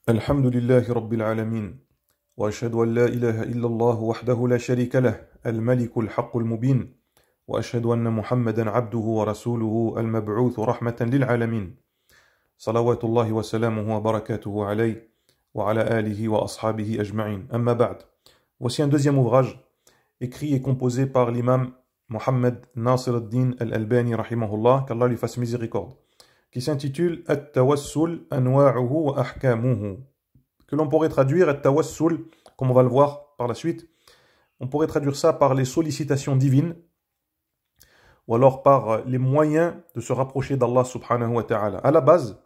الحمد لله رب العالمين وأشهد أن لا إله إلا الله وحده لا شريك له الملك الحق المبين وأشهد أن محمدا عبده ورسوله المبعوث رحمة للعالمين صلوات الله وسلامه وبركاته عليه وعلى آله وأصحابه أجمعين أما بعد. Voici un deuxième ouvrage écrit et composé par l'imam Mohammed Nasir al-Din al-Albani rahimahullah, qu'Allah lui fasse miséricorde, qui s'intitule At-Tawassul Anwa'uhu wa Ahkamuhu, que l'on pourrait traduire At-Tawassul, comme on va le voir par la suite, on pourrait traduire ça par les sollicitations divines, ou alors par les moyens de se rapprocher d'Allah subhanahu wa ta'ala. À la base,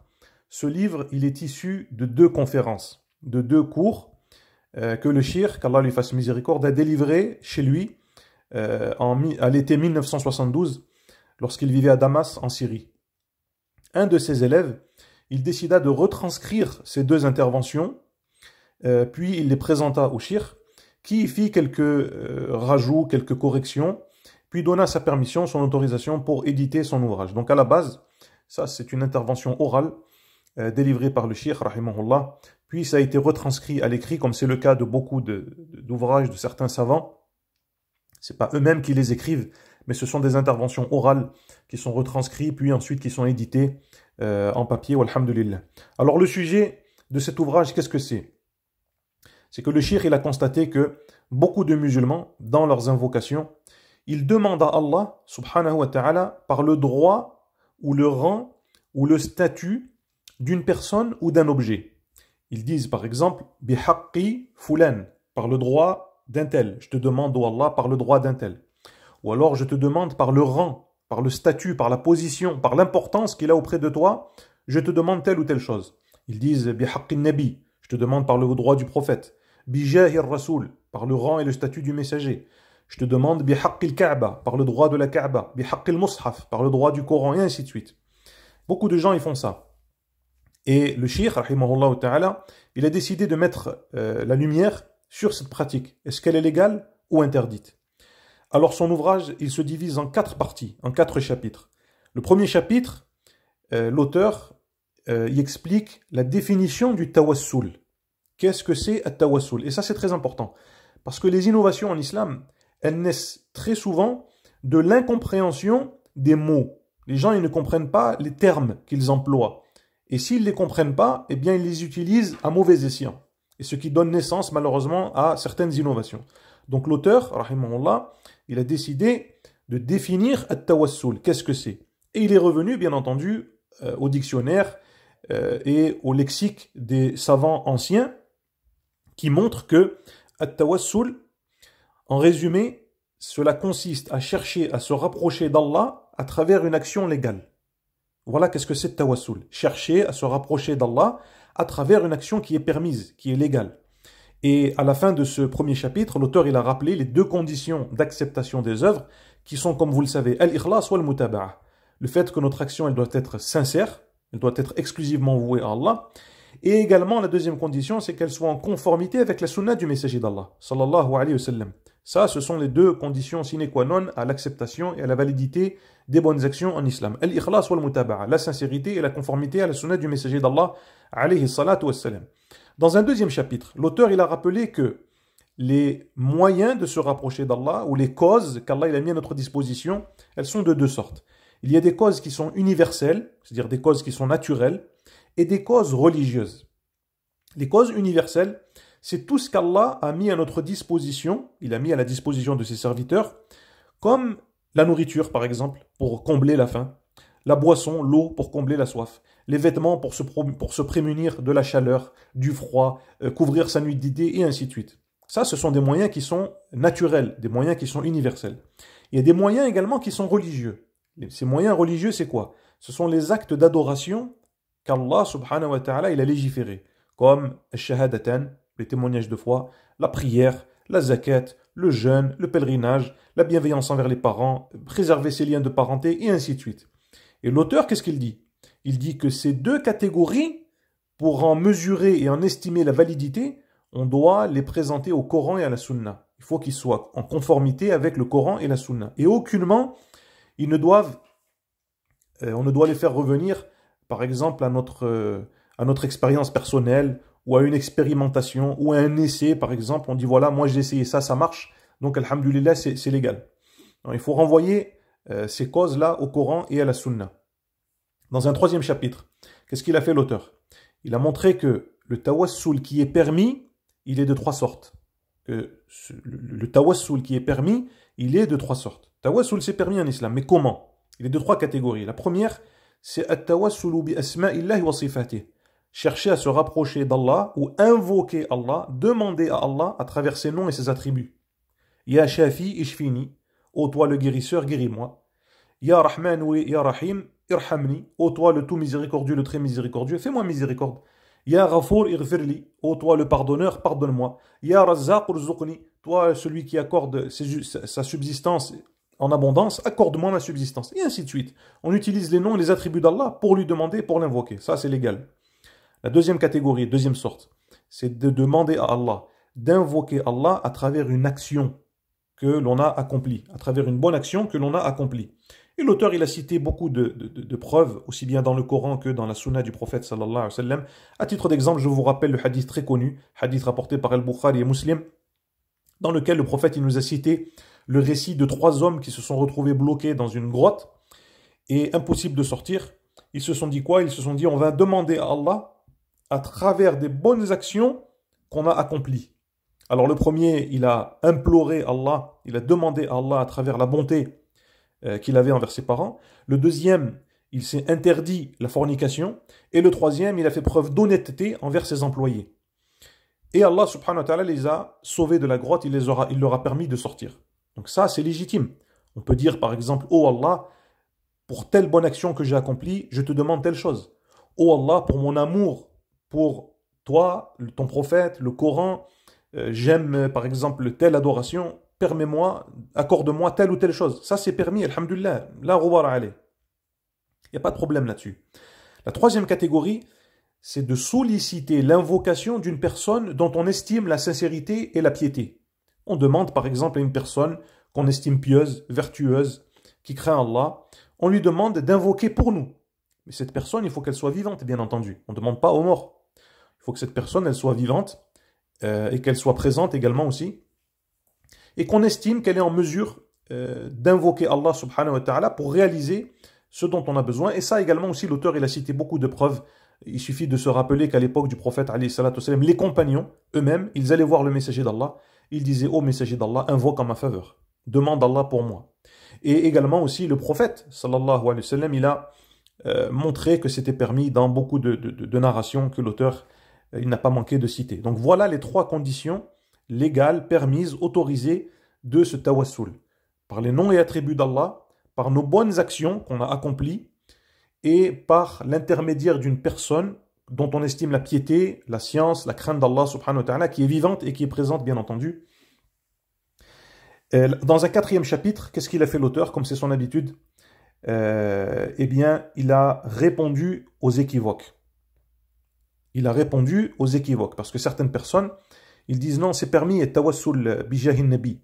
ce livre, il est issu de deux conférences, de deux cours que le shir, qu'Allah lui fasse miséricorde, a délivré chez lui à l'été 1972, lorsqu'il vivait à Damas, en Syrie. Un de ses élèves, il décida de retranscrire ces deux interventions, puis il les présenta au shir, qui fit quelques rajouts, quelques corrections, puis donna sa permission, son autorisation pour éditer son ouvrage. Donc à la base, ça c'est une intervention orale délivrée par le shir, rahimahullah, puis ça a été retranscrit à l'écrit, comme c'est le cas de beaucoup d'ouvrages de certains savants. C'est pas eux-mêmes qui les écrivent, mais ce sont des interventions orales qui sont retranscrites, puis ensuite qui sont éditées en papier, walhamdulillah. Alors le sujet de cet ouvrage, qu'est-ce que c'est? C'est que le shir, il a constaté que beaucoup de musulmans, dans leurs invocations, ils demandent à Allah, subhanahu wa ta'ala, par le droit, ou le rang, ou le statut d'une personne ou d'un objet. Ils disent par exemple, bihaqqi fulan, par le droit d'un tel. Je te demande, ô Allah, par le droit d'un tel. Ou alors je te demande par le rang, par le statut, par la position, par l'importance qu'il a auprès de toi, je te demande telle ou telle chose. Ils disent bihaqqi nabi, je te demande par le droit du prophète. Bijahi rasoul, par le rang et le statut du messager. Je te demande bihaqqi al-Ka'ba, par le droit de la Ka'ba. Bihaqqi al-Mushaf, par le droit du Coran, et ainsi de suite. Beaucoup de gens ils font ça. Et le shir, rahimahullah ta'ala, il a décidé de mettre la lumière sur cette pratique. Est-ce qu'elle est légale ou interdite? Alors son ouvrage, il se divise en 4 parties, en 4 chapitres. Le premier chapitre, l'auteur y explique la définition du tawassul. Qu'est-ce que c'est at-tawassul? Et ça c'est très important, parce que les innovations en islam, elles naissent très souvent de l'incompréhension des mots. Les gens ils ne comprennent pas les termes qu'ils emploient. Et s'ils ne les comprennent pas, eh bien ils les utilisent à mauvais escient. Et ce qui donne naissance malheureusement à certaines innovations. Donc l'auteur, rahimahullah, il a décidé de définir at-tawassul. Qu'est-ce que c'est? Et il est revenu, bien entendu, au dictionnaire et au lexique des savants anciens qui montrent que at-tawassul, en résumé, cela consiste à chercher à se rapprocher d'Allah à travers une action légale. Voilà qu'est-ce que c'est tawassul. Chercher à se rapprocher d'Allah à travers une action qui est permise, qui est légale. Et à la fin de ce premier chapitre, l'auteur il a rappelé les deux conditions d'acceptation des œuvres qui sont, comme vous le savez, al-ikhlas ou al-mutaba'a. Le fait que notre action elle doit être sincère, elle doit être exclusivement vouée à Allah. Et également, la deuxième condition, c'est qu'elle soit en conformité avec la sunna du messager d'Allah, sallallahu alayhi wa sallam. Ça, ce sont les deux conditions sine qua non à l'acceptation et à la validité des bonnes actions en islam. Al-ikhlas wal mutaba'a, la sincérité et la conformité à la sunna du messager d'Allah, alayhi salatu wassalam. Dans un deuxième chapitre, l'auteur il a rappelé que les moyens de se rapprocher d'Allah, ou les causes qu'Allah il a mis à notre disposition, elles sont de deux sortes. Il y a des causes qui sont universelles, c'est-à-dire des causes qui sont naturelles, et des causes religieuses. Les causes universelles, c'est tout ce qu'Allah a mis à notre disposition, il a mis à la disposition de ses serviteurs, comme la nourriture par exemple, pour combler la faim, la boisson, l'eau pour combler la soif, les vêtements pour se prémunir de la chaleur, du froid, couvrir sa nudité et ainsi de suite. Ça, ce sont des moyens qui sont naturels, des moyens qui sont universels. Il y a des moyens également qui sont religieux. Ces moyens religieux, c'est quoi? Ce sont les actes d'adoration qu'Allah subhanahu wa ta'ala il a légiféré, comme le shahadatan, les témoignages de foi, la prière, la zakat, le jeûne, le pèlerinage, la bienveillance envers les parents, préserver ses liens de parenté et ainsi de suite. Et l'auteur, qu'est-ce qu'il dit? Il dit que ces deux catégories, pour en mesurer et en estimer la validité, on doit les présenter au Coran et à la Sunna. Il faut qu'ils soient en conformité avec le Coran et la Sunna. Et aucunement, on ne doit les faire revenir, par exemple, à notre expérience personnelle ou à une expérimentation, ou à un essai, par exemple. On dit, voilà, moi j'ai essayé ça, ça marche. Donc, alhamdulillah, c'est légal. Alors, il faut renvoyer ces causes-là au Coran et à la Sunna. Dans un troisième chapitre, qu'est-ce qu'il a fait l'auteur? Il a montré que le tawassul qui est permis, il est de trois sortes. Le tawassul qui est permis, il est de trois sortes. Tawassul, c'est permis en islam, mais comment? Il est de trois catégories. La première, c'est at-tawassulu bi asma'illahi wa sifatih. Chercher à se rapprocher d'Allah ou invoquer Allah, demander à Allah à travers ses noms et ses attributs. Ya Shafi ishfini, ô toi le guérisseur, guéris-moi. Ya Rahman ou Ya Rahim, irhamni, ô toi le tout miséricordieux, le très miséricordieux, fais-moi miséricorde. Ya Ghafour irfirli, ô toi le pardonneur, pardonne-moi. Ya Razzaq urzuqni, toi celui qui accorde sa subsistance en abondance, accorde-moi ma subsistance. Et ainsi de suite. On utilise les noms et les attributs d'Allah pour lui demander, pour l'invoquer. Ça, c'est légal. La deuxième catégorie, deuxième sorte, c'est de demander à Allah, d'invoquer Allah à travers une action que l'on a accomplie, à travers une bonne action que l'on a accomplie. Et l'auteur, il a cité beaucoup de preuves, aussi bien dans le Coran que dans la Sunna du prophète sallallahu alayhi wa sallam. À titre d'exemple, je vous rappelle le hadith très connu, hadith rapporté par Al-Bukhari et Muslim, dans lequel le prophète il nous a cité le récit de trois hommes qui se sont retrouvés bloqués dans une grotte et impossible de sortir. Ils se sont dit quoi? Ils se sont dit, on va demander à Allah à travers des bonnes actions qu'on a accomplies. Alors le premier, il a imploré Allah, il a demandé à Allah à travers la bonté qu'il avait envers ses parents. Le deuxième, il s'est interdit la fornication. Et le troisième, il a fait preuve d'honnêteté envers ses employés. Et Allah subhanahu wa ta'ala les a sauvés de la grotte, il leur a permis de sortir. Donc ça, c'est légitime. On peut dire par exemple, oh Allah, pour telle bonne action que j'ai accomplie, je te demande telle chose. Oh Allah, pour mon amour pour toi, ton prophète, le Coran, j'aime par exemple telle adoration, permets-moi, accorde-moi telle ou telle chose. Ça c'est permis, alhamdulillah, la rouwara alay. Il n'y a pas de problème là-dessus. La troisième catégorie, c'est de solliciter l'invocation d'une personne dont on estime la sincérité et la piété. On demande par exemple à une personne qu'on estime pieuse, vertueuse, qui craint Allah, on lui demande d'invoquer pour nous. Mais cette personne, il faut qu'elle soit vivante, bien entendu. On ne demande pas aux morts. Il faut que cette personne, elle soit vivante et qu'elle soit présente également aussi. Et qu'on estime qu'elle est en mesure d'invoquer Allah subhanahu wa ta'ala pour réaliser ce dont on a besoin. Et ça également aussi, l'auteur, il a cité beaucoup de preuves. Il suffit de se rappeler qu'à l'époque du prophète, alayhi salatu wassalam, les compagnons, eux-mêmes, ils allaient voir le messager d'Allah. Ils disaient, ô messager d'Allah, invoque en ma faveur. Demande Allah pour moi. Et également aussi, le prophète, sallallahu alayhi wa sallam, il a montré que c'était permis dans beaucoup de narrations que l'auteur il n'a pas manqué de citer. Donc voilà les trois conditions légales, permises, autorisées de ce tawassul. Par les noms et attributs d'Allah, par nos bonnes actions qu'on a accomplies, et par l'intermédiaire d'une personne dont on estime la piété, la science, la crainte d'Allah subhanahu wa ta'ala, qui est vivante et qui est présente bien entendu. Dans un quatrième chapitre, qu'est-ce qu'il a fait l'auteur, comme c'est son habitude? Eh bien, il a répondu aux équivoques. Il a répondu aux équivoques, parce que certaines personnes, ils disent non, c'est permis, et tawassul bijahin nabi.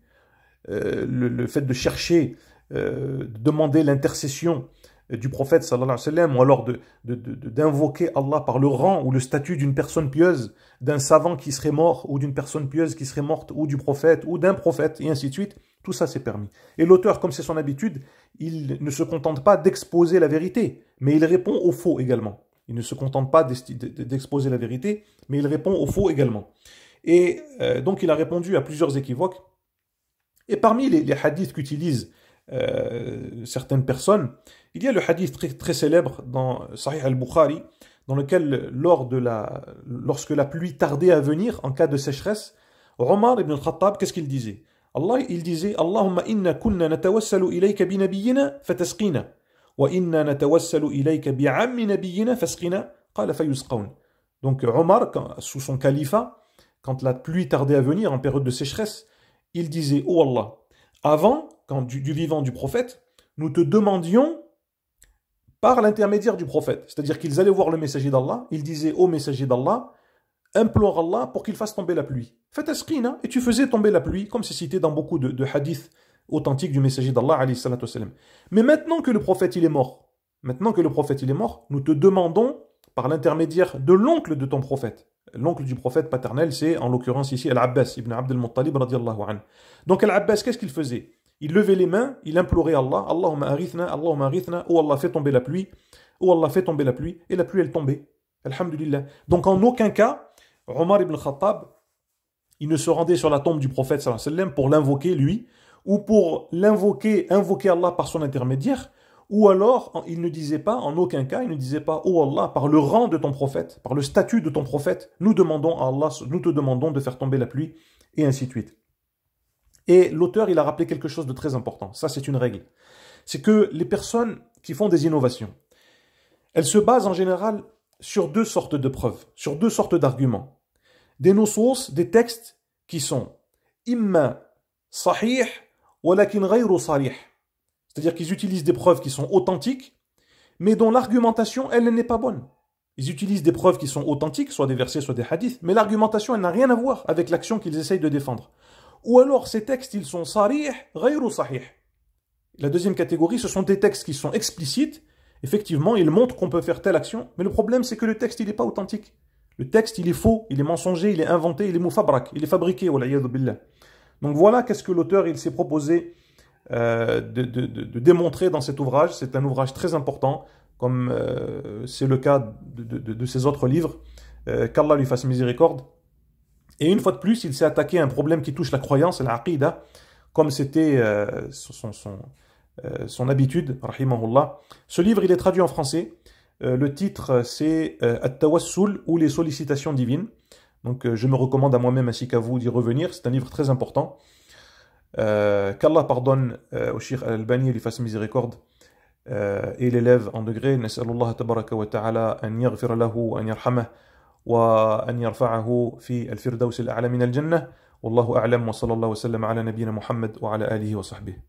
Le fait de chercher, de demander l'intercession du prophète sallallahu alayhi wa sallam, ou alors d'invoquer Allah par le rang ou le statut d'une personne pieuse, d'un savant qui serait mort, ou d'une personne pieuse qui serait morte, ou du prophète, ou d'un prophète, et ainsi de suite, tout ça c'est permis. Et l'auteur, comme c'est son habitude, il ne se contente pas d'exposer la vérité, mais il répond au faux également. Il ne se contente pas d'exposer la vérité, mais il répond au faux également. Et donc il a répondu à plusieurs équivoques. Et parmi les hadiths qu'utilisent certaines personnes, il y a le hadith très, très célèbre dans Sahih al-Bukhari, dans lequel lorsque la pluie tardait à venir en cas de sécheresse, Omar ibn al-Khattab, qu'est-ce qu'il disait? Il disait Allahumma inna kunna natawassalu ilayka bi nabiyyina fatasqina wa inna natawassalu ilayka bi ammi nabiyyina fasqina qala fayusqawn. Donc Omar, sous son califat, quand la pluie tardait à venir en période de sécheresse, il disait oh Allah, avant, quand du vivant du prophète, nous te demandions par l'intermédiaire du prophète. C'est-à-dire qu'ils allaient voir le messager d'Allah, ils disaient au messager d'Allah, implore Allah pour qu'il fasse tomber la pluie. Faites asqina, et tu faisais tomber la pluie, comme c'est cité dans beaucoup de hadiths authentiques du messager d'Allah, alayhi salatu wassalam. Mais maintenant que le prophète il est mort, nous te demandons par l'intermédiaire de l'oncle de ton prophète, l'oncle du prophète paternel, c'est en l'occurrence ici Al-Abbas ibn Abd al-Muttalib radiallahu anhu. Donc Al-Abbas, qu'est-ce qu'il faisait? Il levait les mains, il implorait Allah, Allahumma arithna, oh Allah, fais tomber la pluie, oh Allah, fais tomber la pluie, et la pluie, elle tombait. Alhamdulillah. Donc en aucun cas, Omar ibn Khattab, il ne se rendait sur la tombe du prophète sallallahu alayhi wa sallam pour l'invoquer lui, ou pour invoquer Allah par son intermédiaire, ou alors il ne disait pas, en aucun cas, il ne disait pas, oh Allah, par le rang de ton prophète, par le statut de ton prophète, nous demandons à Allah, nous te demandons de faire tomber la pluie, et ainsi de suite. Et l'auteur, il a rappelé quelque chose de très important, ça c'est une règle, c'est que les personnes qui font des innovations, elles se basent en général sur deux sortes de preuves, sur deux sortes d'arguments. Des nusus, des textes qui sont imma sahih walakin ghayru sarih. C'est-à-dire qu'ils utilisent des preuves qui sont authentiques, mais dont l'argumentation, elle, n'est pas bonne. Ils utilisent des preuves qui sont authentiques, soit des versets, soit des hadiths, mais l'argumentation, elle n'a rien à voir avec l'action qu'ils essayent de défendre. Ou alors, ces textes, ils sont sarih, ghayru sahih. La deuxième catégorie, ce sont des textes qui sont explicites. Effectivement, ils montrent qu'on peut faire telle action, mais le problème, c'est que le texte, il n'est pas authentique. Le texte, il est faux, il est mensonger, il est inventé, il est mufabrak, il est fabriqué, wala'iyadu billah. Donc voilà qu'est-ce que l'auteur, il s'est proposé de démontrer dans cet ouvrage. C'est un ouvrage très important, comme c'est le cas de ses autres livres, qu'Allah lui fasse miséricorde. Et une fois de plus, il s'est attaqué à un problème qui touche la croyance, l'aqidah, comme c'était son habitude, rahimahullah. Ce livre, il est traduit en français. Le titre, c'est At-Tawassul ou les sollicitations divines. Donc, je me recommande à moi-même ainsi qu'à vous d'y revenir. C'est un livre très important. Qu'Allah pardonne au Cheikh Al-Albani et lui fasse miséricorde et l'élève en degré. Nas'alullah tabaraka wa ta'ala an yaghfir lahu, an yarhamah wa an yarfa'ahu fi al-firdaws al-a'la min al-jannah. Wallahu a'lam wa sallallahu wa sallam ala nabiyyina Muhammad wa ala alihi wa sahbihi.